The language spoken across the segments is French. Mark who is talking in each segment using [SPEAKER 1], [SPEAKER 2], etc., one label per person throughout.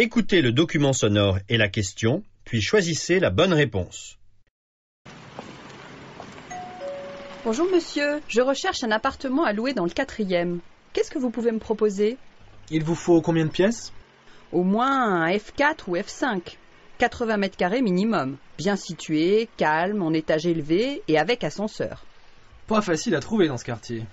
[SPEAKER 1] Écoutez le document sonore et la question, puis choisissez la bonne réponse.
[SPEAKER 2] Bonjour monsieur, je recherche un appartement à louer dans le 4e. Qu'est-ce que vous pouvez me proposer?
[SPEAKER 3] Il vous faut combien de pièces?
[SPEAKER 2] Au moins un F4 ou F5. 80 mètres carrés minimum. Bien situé, calme, en étage élevé et avec ascenseur.
[SPEAKER 3] Pas facile à trouver dans ce quartier.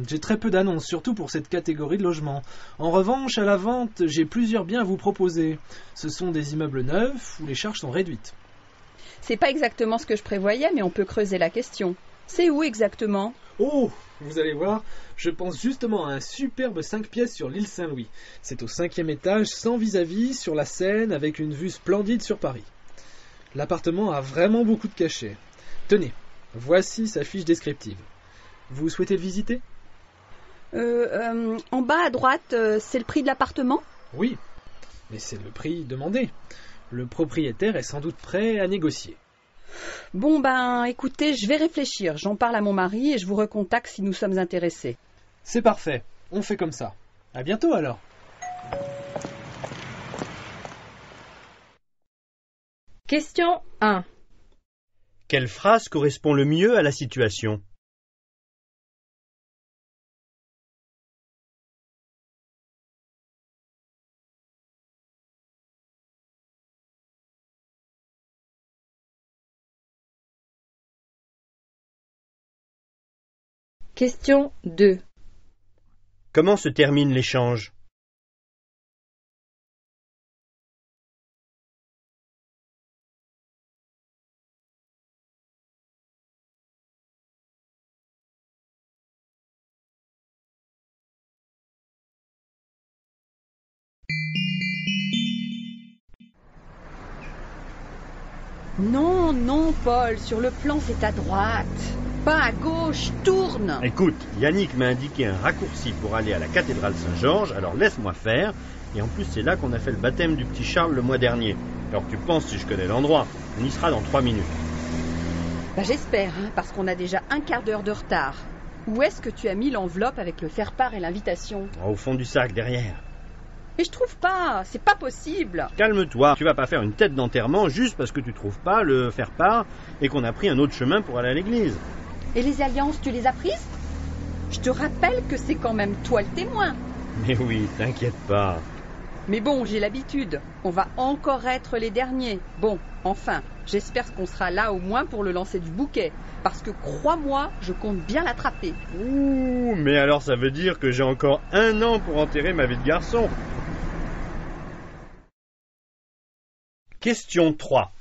[SPEAKER 3] J'ai très peu d'annonces, surtout pour cette catégorie de logement. En revanche, à la vente, j'ai plusieurs biens à vous proposer. Ce sont des immeubles neufs où les charges sont réduites.
[SPEAKER 2] C'est pas exactement ce que je prévoyais, mais on peut creuser la question. C'est où exactement?
[SPEAKER 3] Oh, vous allez voir, je pense justement à un superbe 5 pièces sur l'île Saint-Louis. C'est au 5e étage, sans vis-à-vis, sur la Seine, avec une vue splendide sur Paris. L'appartement a vraiment beaucoup de cachet. Tenez, voici sa fiche descriptive. Vous souhaitez le visiter?
[SPEAKER 2] En bas à droite, c'est le prix de l'appartement?
[SPEAKER 3] Oui, mais c'est le prix demandé. Le propriétaire est sans doute prêt à négocier.
[SPEAKER 2] Bon ben, écoutez, je vais réfléchir. J'en parle à mon mari et je vous recontacte si nous sommes intéressés.
[SPEAKER 3] C'est parfait, on fait comme ça. À bientôt alors.
[SPEAKER 4] Question 1.
[SPEAKER 1] Quelle phrase correspond le mieux à la situation?
[SPEAKER 4] Question 2.
[SPEAKER 1] Comment se termine l'échange?
[SPEAKER 2] Non, non, Paul, sur le plan c'est à droite. Pas à gauche, tourne.
[SPEAKER 1] Écoute, Yannick m'a indiqué un raccourci pour aller à la cathédrale Saint-Georges, alors laisse-moi faire. Et en plus, c'est là qu'on a fait le baptême du petit Charles le mois dernier. Alors tu penses si je connais l'endroit? On y sera dans 3 minutes.
[SPEAKER 2] Ben, j'espère, hein, parce qu'on a déjà un quart d'heure de retard. Où est-ce que tu as mis l'enveloppe avec le faire-part et l'invitation?
[SPEAKER 1] Au fond du sac, derrière.
[SPEAKER 2] Mais je trouve pas, c'est pas possible.
[SPEAKER 1] Calme-toi, tu vas pas faire une tête d'enterrement juste parce que tu trouves pas le faire-part et qu'on a pris un autre chemin pour aller à l'église.
[SPEAKER 2] Et les alliances, tu les as prises? Je te rappelle que c'est quand même toi le témoin.
[SPEAKER 1] Mais oui, t'inquiète pas.
[SPEAKER 2] Mais bon, j'ai l'habitude. On va encore être les derniers. Bon, enfin, j'espère qu'on sera là au moins pour le lancer du bouquet. Parce que crois-moi, je compte bien l'attraper.
[SPEAKER 1] Ouh, mais alors ça veut dire que j'ai encore 1 an pour enterrer ma vie de garçon. Question 3.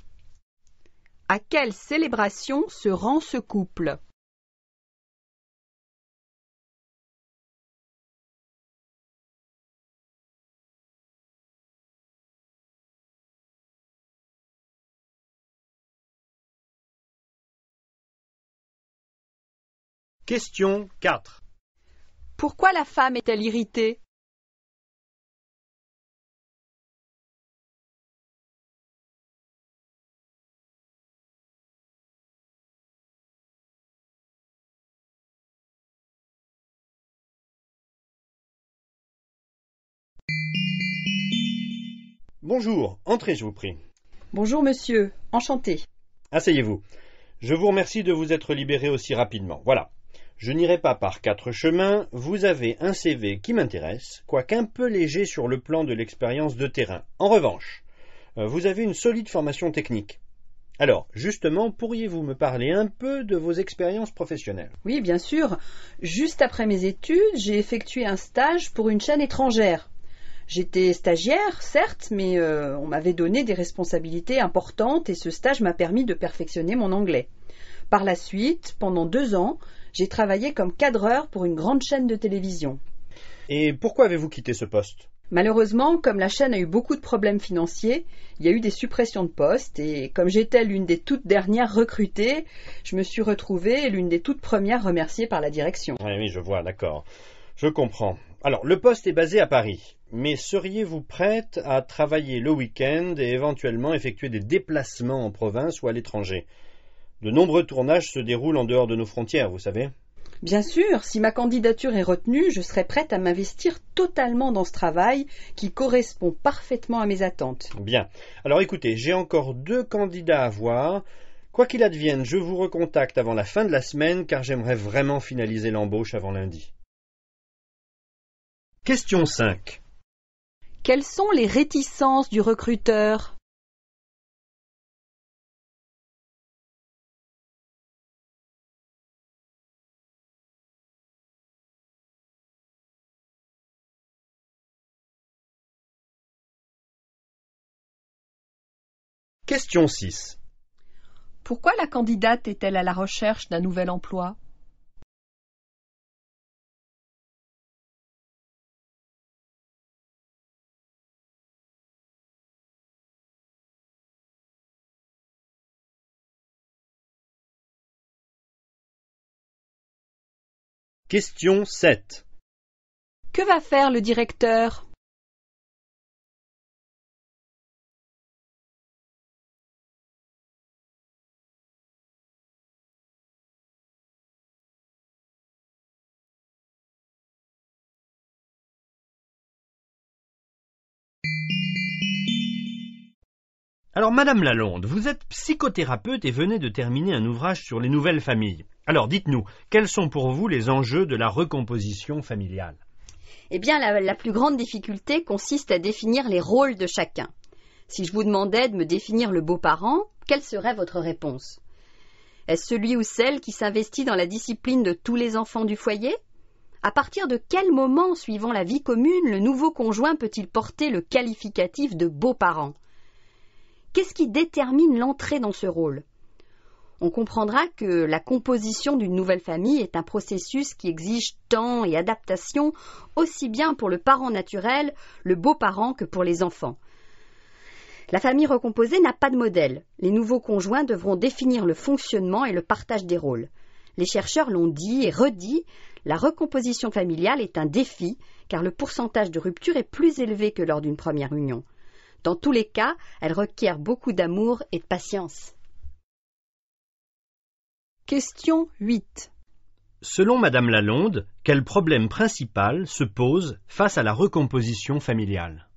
[SPEAKER 2] À quelle célébration se rend ce couple?
[SPEAKER 1] Question 4.
[SPEAKER 2] Pourquoi la femme est-elle irritée?
[SPEAKER 1] Bonjour, entrez je vous prie.
[SPEAKER 2] Bonjour monsieur, enchanté.
[SPEAKER 1] Asseyez-vous. Je vous remercie de vous être libéré aussi rapidement. Voilà. Je n'irai pas par 4 chemins. Vous avez un CV qui m'intéresse, quoique un peu léger sur le plan de l'expérience de terrain. En revanche, vous avez une solide formation technique. Alors, justement, pourriez-vous me parler un peu de vos expériences professionnelles?
[SPEAKER 2] Oui, bien sûr. Juste après mes études, j'ai effectué un stage pour une chaîne étrangère. J'étais stagiaire, certes, mais on m'avait donné des responsabilités importantes et ce stage m'a permis de perfectionner mon anglais. Par la suite, pendant 2 ans, j'ai travaillé comme cadreur pour une grande chaîne de télévision.
[SPEAKER 1] Et pourquoi avez-vous quitté ce poste?
[SPEAKER 2] Malheureusement, comme la chaîne a eu beaucoup de problèmes financiers, il y a eu des suppressions de postes et comme j'étais l'une des toutes dernières recrutées, je me suis retrouvée l'une des toutes premières remerciées par la direction.
[SPEAKER 1] Oui, je vois, d'accord. Je comprends. Alors, le poste est basé à Paris, mais seriez-vous prête à travailler le week-end et éventuellement effectuer des déplacements en province ou à l'étranger? De nombreux tournages se déroulent en dehors de nos frontières, vous savez.
[SPEAKER 2] Bien sûr, si ma candidature est retenue, je serai prête à m'investir totalement dans ce travail qui correspond parfaitement à mes attentes.
[SPEAKER 1] Bien. Alors écoutez, j'ai encore 2 candidats à voir. Quoi qu'il advienne, je vous recontacte avant la fin de la semaine car j'aimerais vraiment finaliser l'embauche avant lundi. Question 5.
[SPEAKER 2] Quelles sont les réticences du recruteur?
[SPEAKER 1] Question 6.
[SPEAKER 2] Pourquoi la candidate est-elle à la recherche d'un nouvel emploi?
[SPEAKER 1] Question 7.
[SPEAKER 2] Que va faire le directeur?
[SPEAKER 1] Alors Madame Lalonde, vous êtes psychothérapeute et venez de terminer un ouvrage sur les nouvelles familles. Alors dites-nous, quels sont pour vous les enjeux de la recomposition familiale?
[SPEAKER 5] Eh bien, la plus grande difficulté consiste à définir les rôles de chacun. Si je vous demandais de me définir le beau-parent, quelle serait votre réponse? Est-ce celui ou celle qui s'investit dans la discipline de tous les enfants du foyer? À partir de quel moment, suivant la vie commune, le nouveau conjoint peut-il porter le qualificatif de beau-parent? Qu'est-ce qui détermine l'entrée dans ce rôle? On comprendra que la composition d'une nouvelle famille est un processus qui exige temps et adaptation aussi bien pour le parent naturel, le beau-parent, que pour les enfants. La famille recomposée n'a pas de modèle. Les nouveaux conjoints devront définir le fonctionnement et le partage des rôles. Les chercheurs l'ont dit et redit, la recomposition familiale est un défi car le pourcentage de rupture est plus élevé que lors d'une première union. Dans tous les cas, elle requiert beaucoup d'amour et de patience.
[SPEAKER 2] Question 8.
[SPEAKER 1] Selon Madame Lalonde, quel problème principal se pose face à la recomposition familiale?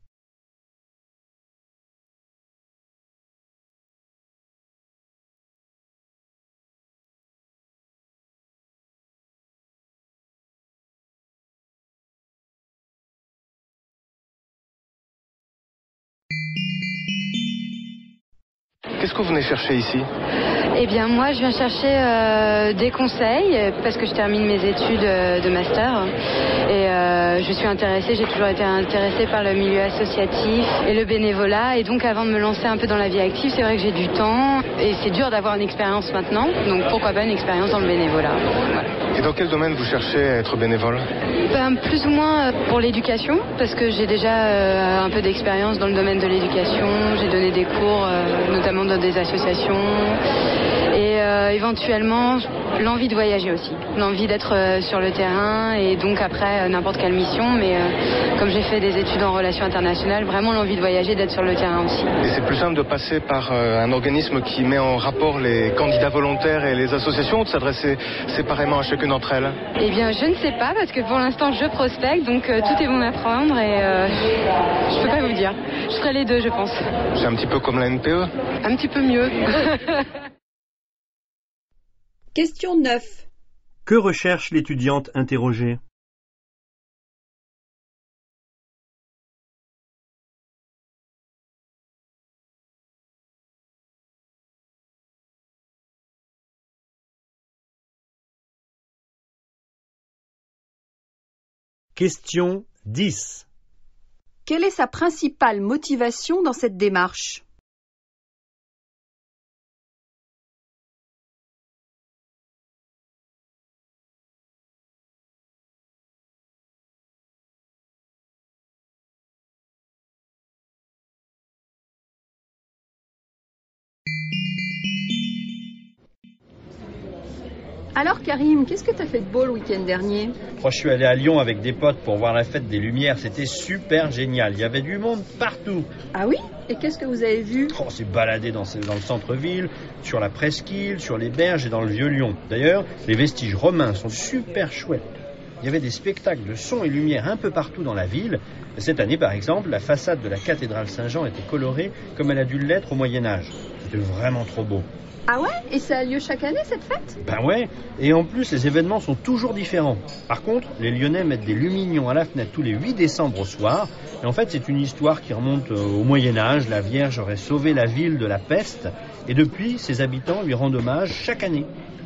[SPEAKER 6] Qu'est-ce que vous venez chercher ici?
[SPEAKER 7] Eh bien, moi, je viens chercher des conseils parce que je termine mes études de master et je suis intéressée, j'ai toujours été intéressée par le milieu associatif et le bénévolat. Et donc, avant de me lancer un peu dans la vie active, c'est vrai que j'ai du temps et c'est dur d'avoir une expérience maintenant. Donc, pourquoi pas une expérience dans le bénévolat? Voilà.
[SPEAKER 6] Et dans quel domaine vous cherchez à être bénévole?
[SPEAKER 7] Plus ou moins pour l'éducation, parce que j'ai déjà un peu d'expérience dans le domaine de l'éducation. J'ai donné des cours, notamment dans des associations. Et éventuellement, l'envie de voyager aussi. L'envie d'être sur le terrain et donc après n'importe quelle mission. Mais comme j'ai fait des études en relations internationales, vraiment l'envie de voyager, d'être sur le terrain aussi.
[SPEAKER 6] Et c'est plus simple de passer par un organisme qui met en rapport les candidats volontaires et les associations ou de s'adresser séparément à chacune d'entre elles?
[SPEAKER 7] Eh bien, je ne sais pas parce que pour l'instant, je prospecte. Donc tout est bon à prendre et je peux pas vous dire. Je ferai les deux, je pense.
[SPEAKER 6] C'est un petit peu comme la NPE?
[SPEAKER 7] Un petit peu mieux.
[SPEAKER 2] Question 9.
[SPEAKER 1] Que recherche l'étudiante interrogée? Question 10.
[SPEAKER 2] Quelle est sa principale motivation dans cette démarche?
[SPEAKER 5] Alors Karim, qu'est-ce que t'as fait de beau le week-end dernier?
[SPEAKER 1] Je suis allé à Lyon avec des potes pour voir la fête des Lumières. C'était super génial. Il y avait du monde partout.
[SPEAKER 5] Ah oui? Et qu'est-ce que vous avez vu?
[SPEAKER 1] On s'est baladé dans le centre-ville, sur la presqu'île, sur les berges et dans le vieux Lyon. D'ailleurs, les vestiges romains sont super chouettes. Il y avait des spectacles de son et lumière un peu partout dans la ville. Cette année, par exemple, la façade de la cathédrale Saint-Jean était colorée comme elle a dû l'être au Moyen-Âge. C'était vraiment trop beau.
[SPEAKER 5] Ah ouais? Et ça a lieu chaque année cette fête?
[SPEAKER 1] Ben ouais, et en plus les événements sont toujours différents. Par contre, les Lyonnais mettent des lumignons à la fenêtre tous les 8 décembre au soir. Et en fait, c'est une histoire qui remonte au Moyen-Âge. La Vierge aurait sauvé la ville de la peste. Et depuis, ses habitants lui rendent hommage chaque année.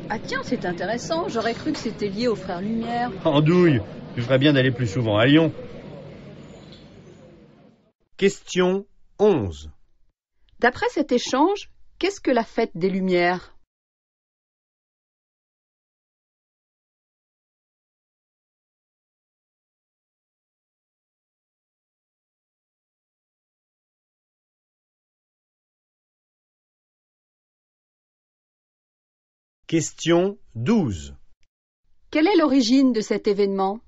[SPEAKER 5] Ah tiens, c'est intéressant. J'aurais cru que c'était lié aux frères Lumière.
[SPEAKER 1] Andouille, tu ferais bien d'aller plus souvent à Lyon. Question 11.
[SPEAKER 5] D'après cet échange, qu'est-ce que la fête des Lumières?
[SPEAKER 1] Question 12.
[SPEAKER 5] Quelle est l'origine de cet événement?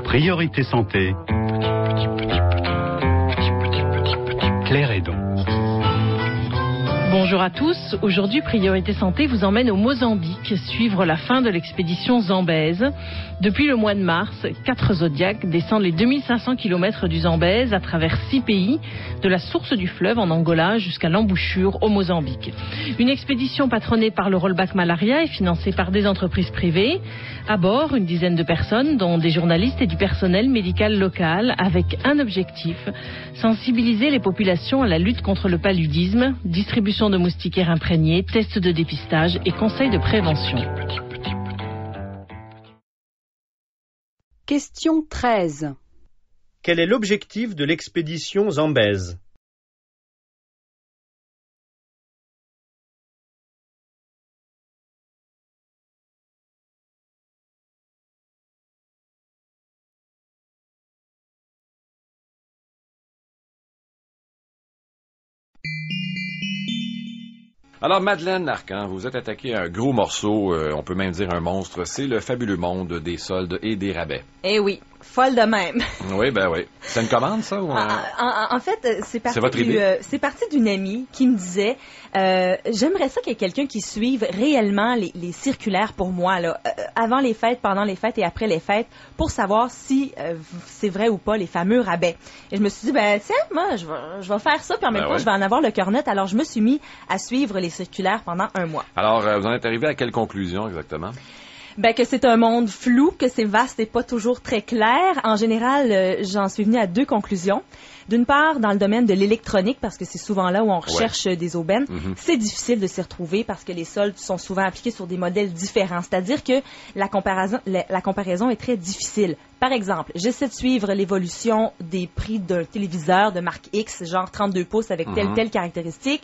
[SPEAKER 8] Priorité santé. Claire Hédon.
[SPEAKER 9] Bonjour à tous. Aujourd'hui, Priorité Santé vous emmène au Mozambique, suivre la fin de l'expédition Zambèze. Depuis le mois de mars, 4 Zodiacs descendent les 2500 km du Zambèze à travers 6 pays, de la source du fleuve en Angola jusqu'à l'embouchure au Mozambique. Une expédition patronnée par le Rollback Malaria et financée par des entreprises privées. À bord, une dizaine de personnes, dont des journalistes et du personnel médical local, avec un objectif, sensibiliser les populations à la lutte contre le paludisme, distribution de moustiquaires imprégnés, tests de dépistage et conseils de prévention.
[SPEAKER 5] Question 13.
[SPEAKER 1] Quel est l'objectif de l'expédition Zambèze?
[SPEAKER 10] Alors, Madeleine Arcan, vous êtes attaqué à un gros morceau, on peut même dire un monstre, c'est le fabuleux monde des soldes et des rabais.
[SPEAKER 11] Eh oui, folle de même.
[SPEAKER 10] Oui, ben oui. C'est une commande, ça? Ou
[SPEAKER 11] En fait, c'est parti,
[SPEAKER 10] c'est
[SPEAKER 11] parti d'une amie qui me disait j'aimerais ça qu'il y ait quelqu'un qui suive réellement les circulaires pour moi, là, avant les fêtes, pendant les fêtes et après les fêtes, pour savoir si c'est vrai ou pas les fameux rabais. Et je me suis dit, ben tiens, moi, je vais faire ça, puis en même temps, je vais en avoir le cœur net. Alors, je me suis mis à suivre les circulaires pendant un mois.
[SPEAKER 10] Alors, vous en êtes arrivé à quelle conclusion exactement?
[SPEAKER 11] Ben que c'est un monde flou, que c'est vaste et pas toujours très clair. En général, j'en suis venue à 2 conclusions. D'une part, dans le domaine de l'électronique, parce que c'est souvent là où on recherche des aubaines, c'est difficile de s'y retrouver parce que les soldes sont souvent appliqués sur des modèles différents. C'est-à-dire que la comparaison est très difficile. Par exemple, j'essaie de suivre l'évolution des prix d'un téléviseur de marque X, genre 32 pouces avec telle caractéristique.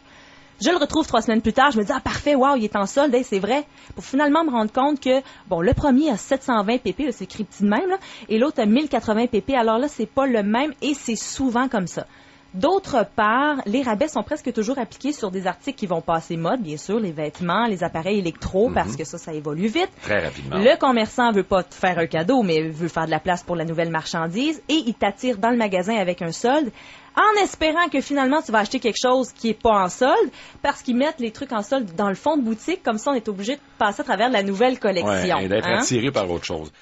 [SPEAKER 11] Je le retrouve 3 semaines plus tard, je me dis, ah parfait, wow, il est en solde, c'est vrai. Pour finalement me rendre compte que, bon, le premier a 720 pp, là, c'est écrit petit de même, là, et l'autre a 1080 pp, alors là, c'est pas le même et c'est souvent comme ça. D'autre part, les rabais sont presque toujours appliqués sur des articles qui vont passer mode, bien sûr, les vêtements, les appareils électro, parce que ça évolue vite.
[SPEAKER 10] Très rapidement.
[SPEAKER 11] Le commerçant veut pas te faire un cadeau, mais veut faire de la place pour la nouvelle marchandise, et il t'attire dans le magasin avec un solde, en espérant que finalement tu vas acheter quelque chose qui est pas en solde, parce qu'ils mettent les trucs en solde dans le fond de boutique, comme ça on est obligé de passer à travers la nouvelle collection.
[SPEAKER 10] Ouais, et d'être attiré par autre chose.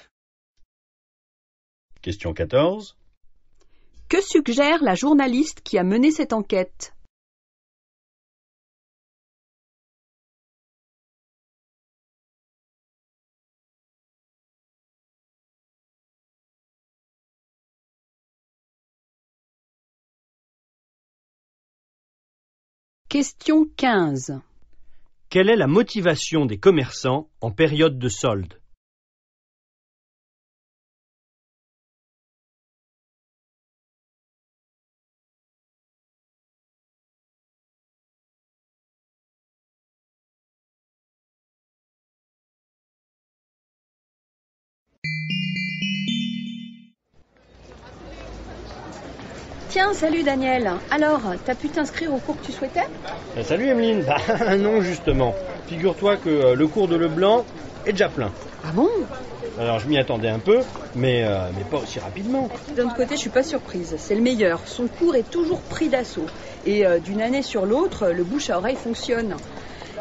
[SPEAKER 1] Question 14.
[SPEAKER 5] Que suggère la journaliste qui a mené cette enquête? Question 15.
[SPEAKER 1] Quelle est la motivation des commerçants en période de solde?
[SPEAKER 2] Tiens, salut Daniel. Alors, t'as pu t'inscrire au cours que tu souhaitais ?
[SPEAKER 1] Salut Emeline. Non, justement. Figure-toi que le cours de Leblanc est déjà plein.
[SPEAKER 2] Ah bon ?
[SPEAKER 1] Alors je m'y attendais un peu, mais pas aussi rapidement.
[SPEAKER 2] D'un autre côté, je suis pas surprise. C'est le meilleur. Son cours est toujours pris d'assaut. Et d'une année sur l'autre, le bouche à oreille fonctionne.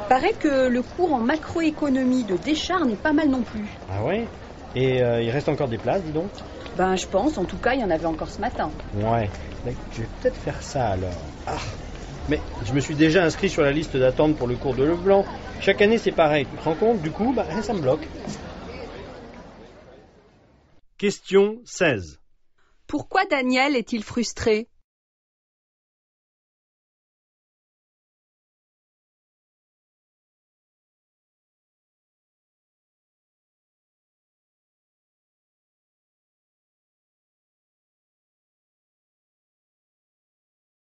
[SPEAKER 2] Paraît que le cours en macroéconomie de Descharnes est pas mal non plus.
[SPEAKER 1] Ah ouais ? Et il reste encore des places, dis donc ?
[SPEAKER 2] Je pense. En tout cas, il y en avait encore ce matin.
[SPEAKER 1] Ouais. Je vais peut-être faire ça alors. Ah. Mais je me suis déjà inscrit sur la liste d'attente pour le cours de Leblanc. Chaque année, c'est pareil. Tu te rends compte ? Du coup, ça me bloque. Question 16.
[SPEAKER 5] Pourquoi Daniel est-il frustré ?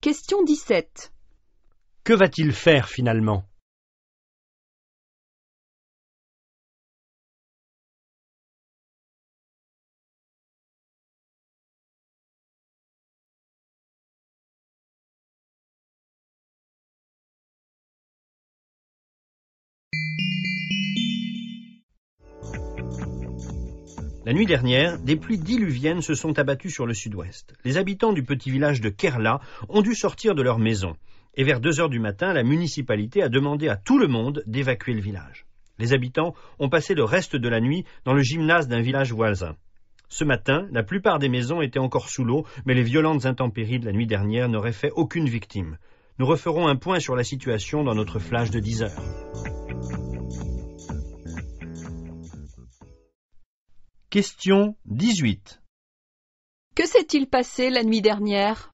[SPEAKER 5] Question 17.
[SPEAKER 1] Que va-t-il faire finalement ? La nuit dernière, des pluies diluviennes se sont abattues sur le sud-ouest. Les habitants du petit village de Kerla ont dû sortir de leur maison. Et vers 2h du matin, la municipalité a demandé à tout le monde d'évacuer le village. Les habitants ont passé le reste de la nuit dans le gymnase d'un village voisin. Ce matin, la plupart des maisons étaient encore sous l'eau, mais les violentes intempéries de la nuit dernière n'auraient fait aucune victime. Nous referons un point sur la situation dans notre flash de 10h. Question 18.
[SPEAKER 5] Que s'est-il passé la nuit dernière ?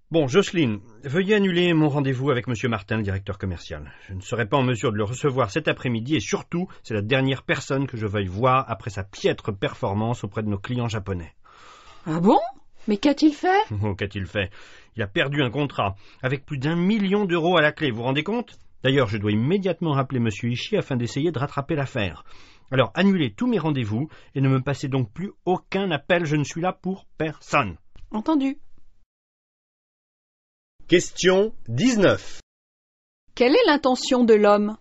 [SPEAKER 1] Bon, Jocelyne, veuillez annuler mon rendez-vous avec Monsieur Martin, le directeur commercial. Je ne serai pas en mesure de le recevoir cet après-midi et surtout, c'est la dernière personne que je veuille voir après sa piètre performance auprès de nos clients japonais.
[SPEAKER 2] Ah bon ? Mais qu'a-t-il fait ?
[SPEAKER 1] Oh, qu'a-t-il fait ? Il a perdu un contrat, avec plus d'1 million d'euros à la clé, vous vous rendez compte ? D'ailleurs, je dois immédiatement rappeler Monsieur Ishii afin d'essayer de rattraper l'affaire. Alors, annulez tous mes rendez-vous et ne me passez donc plus aucun appel, je ne suis là pour personne.
[SPEAKER 2] Entendu.
[SPEAKER 1] Question 19.
[SPEAKER 5] Quelle est l'intention de l'homme ?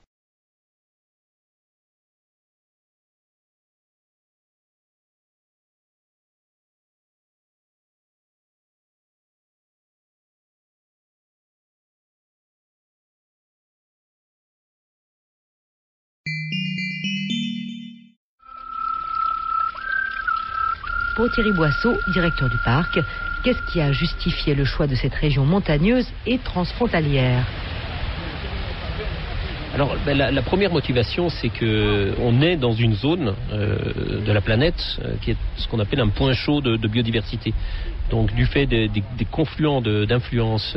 [SPEAKER 12] Pour Thierry Boisseau, directeur du parc, qu'est-ce qui a justifié le choix de cette région montagneuse et transfrontalière ?
[SPEAKER 13] Alors, la première motivation, c'est que on est dans une zone de la planète qui est ce qu'on appelle un point chaud de biodiversité. Donc, du fait des confluents d'influences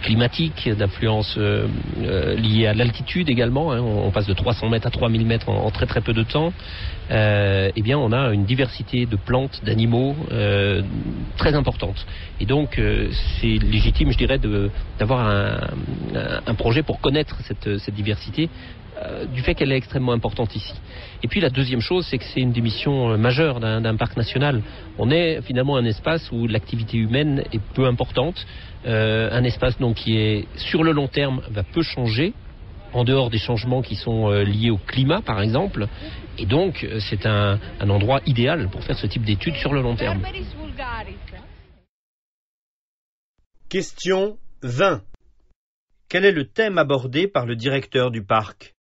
[SPEAKER 13] climatiques, d'influences liées à l'altitude également, hein, on passe de 300 mètres à 3000 mètres en très très peu de temps, eh bien on a une diversité de plantes, d'animaux très importante. Et donc c'est légitime, je dirais, d'avoir un projet pour connaître cette diversité, du fait qu'elle est extrêmement importante ici. Et puis la deuxième chose, c'est que c'est une des missions majeures d'un parc national. On est finalement un espace où l'activité humaine est peu importante, un espace donc qui est sur le long terme va peu changer, en dehors des changements qui sont liés au climat par exemple, et donc c'est un endroit idéal pour faire ce type d'études sur le long terme.
[SPEAKER 1] Question 20. Quel est le thème abordé par le directeur du parc ?